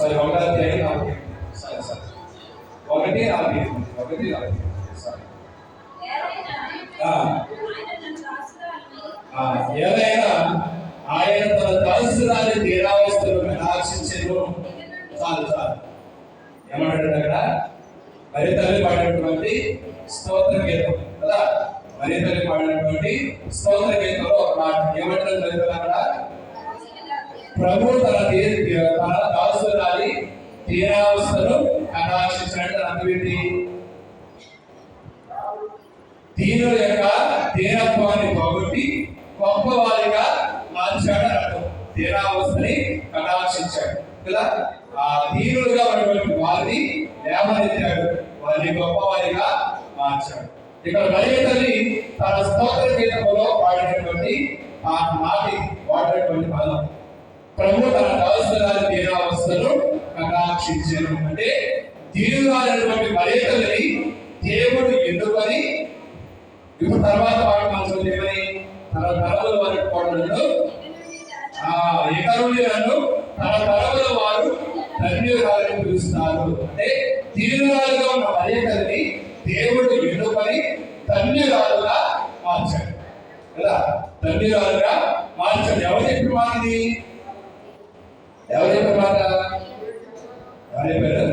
Sorry 1:40 sorry sorry 1:40 sorry. ఏదైనా ఆయన తన దాసురాలి తీరావస్థను కటాక్షించెను. చాలు చాలు. ఏమంటాడు అక్కడ? మరి తల్లి పాడినటువంటి స్తోత్ర గీతం కదా, మరి తల్లి పాడినటువంటి స్తోత్ర గీతంలో ఒక మాట ఏమంటారు అక్కడ? ప్రభు తన దాసురాలి తీరావస్థను కటాక్షించాడు. అర్థమేంటి? దీనుల యొక్క దీనత్వాన్ని పోగొట్టి గొప్పవారిగా మార్చాడు అర్థం. తీరావస్థని కటాక్షించాడు కదా. ఆ దీనులుగా ఉన్నటువంటి వారిని లేవనెత్తాడు, వారిని గొప్పవారిగా మార్చాడు. ఇక్కడ మరియ తల్లి తన స్తోత్ర గీతంలో పాడినటువంటి ఆ నాటి వాడినటువంటి పదం ప్రభు తన దాసురాలి దీనావస్థను కటాక్షించాను అంటే దీనురాలైనటువంటి మరియ తల్లిని దేవుడు ఎన్నుకొని ఇప్పుడు తర్వాత వాడు మనసు ఏమని తన తరముల వారి కోడలను ఇతరులను తన తరముల వారు ధన్యురాలని పిలుస్తారు. అంటే దీనురాలుగా ఉన్న మరియ తల్లిని దేవుడు ఎన్నుకొని ధన్యురాలుగా మార్చాడు కదా. ధన్యురాలుగా మార్చాడు. ఎవరు చెప్పిన మాట ఇది? ఎవరు చెప్పిన మాట? ఎవరు చెప్పారు?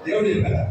దేవుడు చెప్పారా?